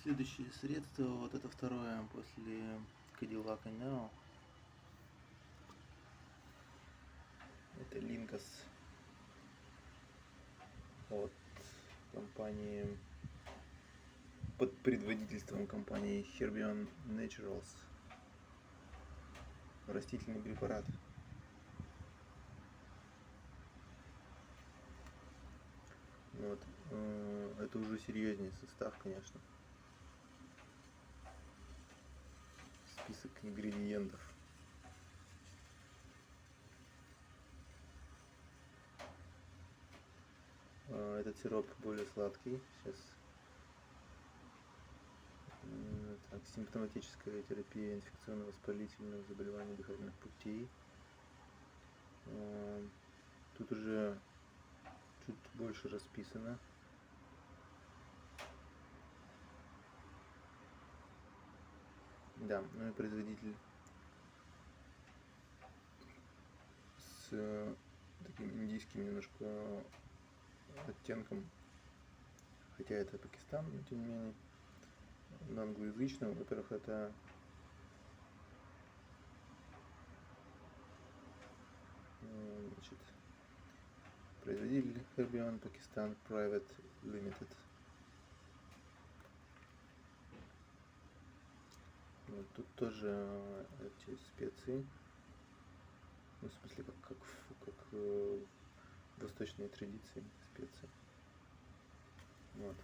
Следующее средство, вот это второе после Cadillac Neo, это Linkas от компании, под предводительством компании Herbion Naturals. Растительный препарат. Вот. Это уже серьезнее состав, конечно. Список ингредиентов. Этот сироп более сладкий. Сейчас. Так, симптоматическая терапия инфекционно-воспалительных заболеваний дыхательных путей. Тут уже чуть больше расписано. Да, ну и производитель с таким индийским немножко оттенком, хотя это Пакистан, но тем не менее, на англоязычном. Во-первых, это значит, производитель Herbion Pakistan Private Limited. Вот, тут тоже эти специи, ну, в смысле, как восточные традиции специи. Вот.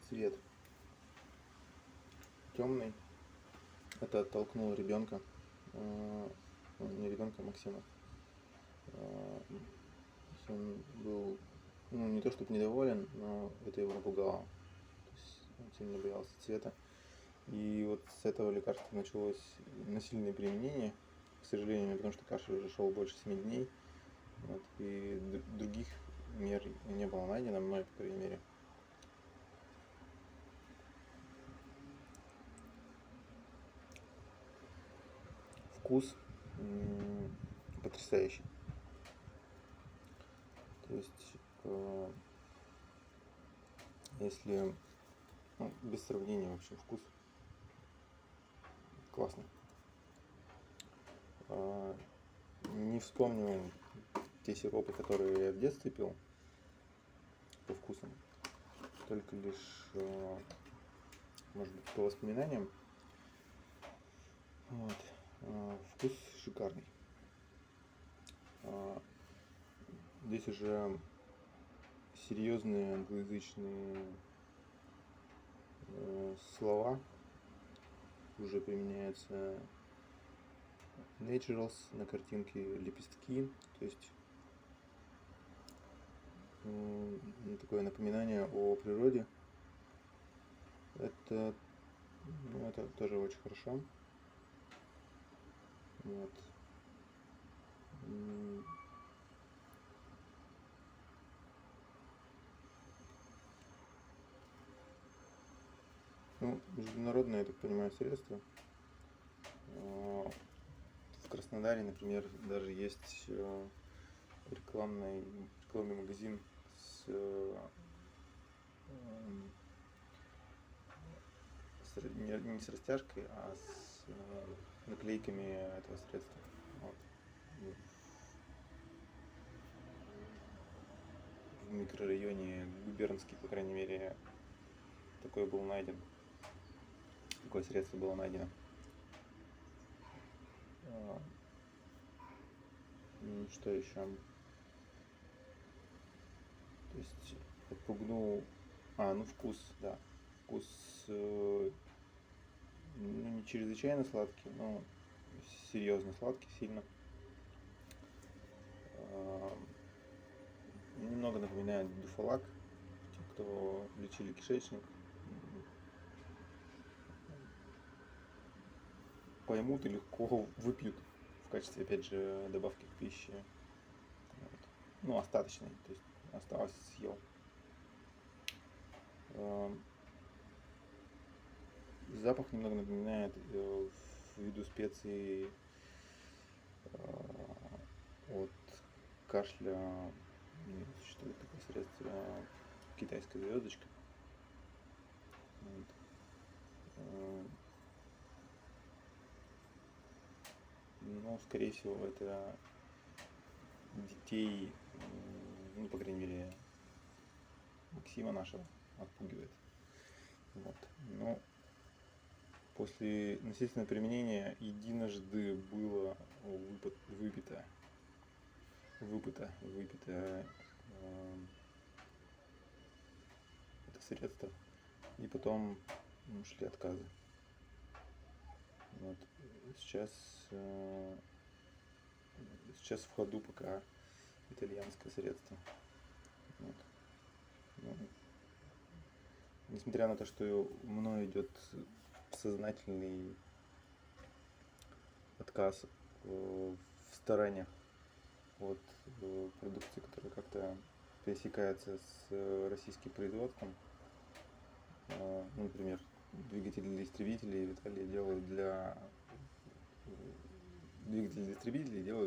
Цвет темный. Это оттолкнуло ребенка, не ребенка, а Максима. Он был, ну, не то чтобы недоволен, но это его напугало. То есть он сильно боялся цвета. И вот с этого лекарства началось насильное применение, к сожалению, потому что кашель уже шел больше 7 дней. Вот, и других мер не было найдено, мной, по крайней мере. Вкус потрясающий. То есть, если, ну, без сравнения вообще вкус классный. Не вспомню те сиропы, которые я в детстве пил по вкусам, только лишь, может быть, по воспоминаниям. Вот. Вкус шикарный. Здесь уже серьезные англоязычные слова. Уже применяются naturals, на картинке лепестки, то есть такое напоминание о природе. Это, ну, это тоже очень хорошо. Вот. Ну, международное, я так понимаю, средство. В Краснодаре, например, даже есть рекламный магазин не с растяжкой, а с наклейками этого средства. Вот. В микрорайоне Губернский, по крайней мере, такое был найден. Такое средство было найдено. Что еще? То есть отпугнул. Ну вкус, да. Вкус, ну, не чрезвычайно сладкий, но серьезно сладкий, сильно. Немного напоминает дуфалак, те, кто лечили кишечник, поймут и легко выпьют в качестве, опять же, добавки к пище. Вот. Ну, остаточной, то есть осталось, съел. Запах немного напоминает ввиду специй от кашля. Существует такое средство китайская звездочка. Вот. Ну, скорее всего, это детей, ну, по крайней мере, Максима нашего отпугивает. Вот. Но после насильственного применения единожды было выпито это средство, и потом шли отказы. Вот. Сейчас в ходу пока итальянское средство. Вот. Ну, несмотря на то, что мной идет сознательный отказ в стараниях от продукции, которая как-то пересекается с российским производством. Ну, например, двигатели для истребителей в Италии делают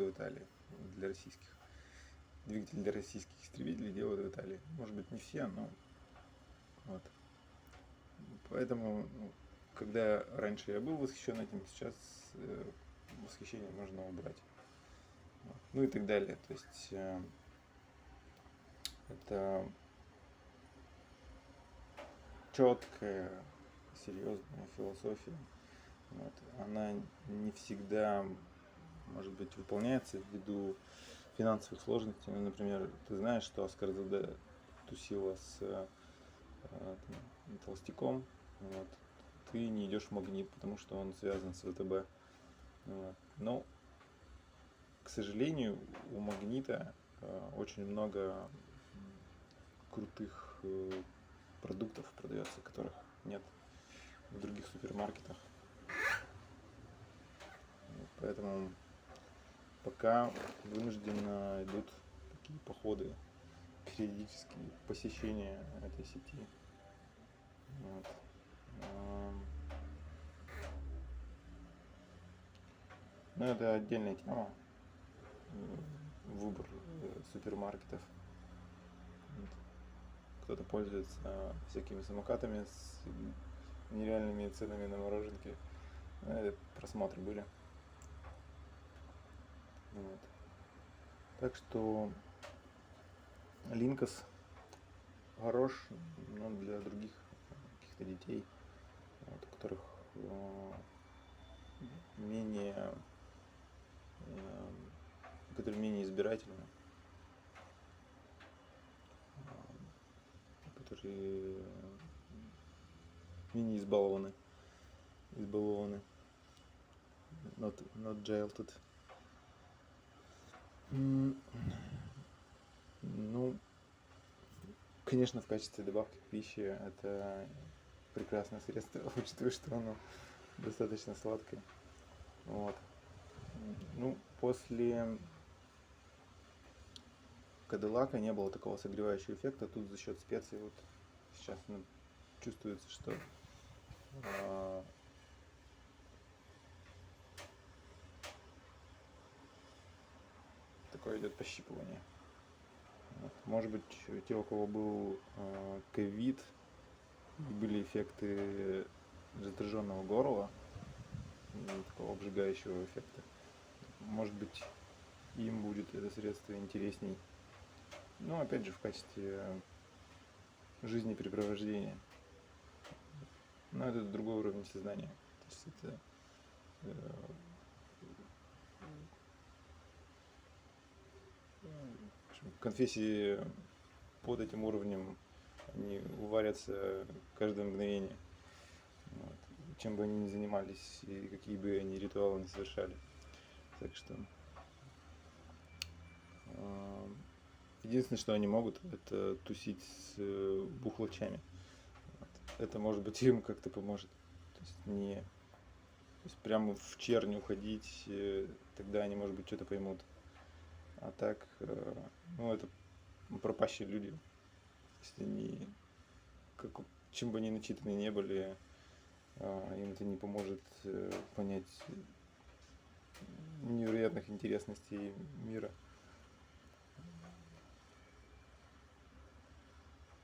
в Италии для российских. Двигатели для российских истребителей делают в Италии. Может быть, не все, но вот. Поэтому, когда раньше я был восхищен этим, сейчас восхищение можно убрать. Ну и так далее. То есть это четкая, серьезная философия. Вот. Она не всегда, может быть, выполняется ввиду финансовых сложностей. Ну, например, ты знаешь, что Аскарзаде тусила с толстяком. Вот. Ты не идешь в Магнит, потому что он связан с ВТБ. Вот. Но, к сожалению, у Магнита очень много крутых продуктов продается, которых нет в других супермаркетах. Поэтому пока вынужденно идут такие походы, периодические посещения этой сети. Вот. Но это отдельная тема. Выбор супермаркетов. Кто-то пользуется всякими самокатами с нереальными ценами на мороженке. Это просмотры были. Вот. Так что Линкос хорош, но для других каких-то детей, вот, у которых которые менее избирательны, которые менее избалованы, not jilted. Ну, конечно, в качестве добавки к пище это прекрасное средство, учитывая, что оно достаточно сладкое. Вот. Ну, после Кадиллака не было такого согревающего эффекта. Тут за счет специй вот сейчас чувствуется, что такое идет пощипывание. Вот. Может быть, те, у кого был ковид и были эффекты раздраженного горла, такого обжигающего эффекта, может быть, им будет это средство интересней. Но опять же в качестве жизнепрепровождения. Но это другой уровень сознания. То есть это конфессии под этим уровнем, они уварятся каждое мгновение. Вот. Чем бы они ни занимались и какие бы они ритуалы ни совершали. Так что единственное, что они могут, это тусить с бухлачами. Вот. Это, может быть, им как-то поможет. То есть То есть прямо в чернь уходить, тогда они, может быть, что-то поймут. А так, ну, это пропащие люди. Если они, как, чем бы они начитаны не были, им это не поможет понять невероятных интересностей мира.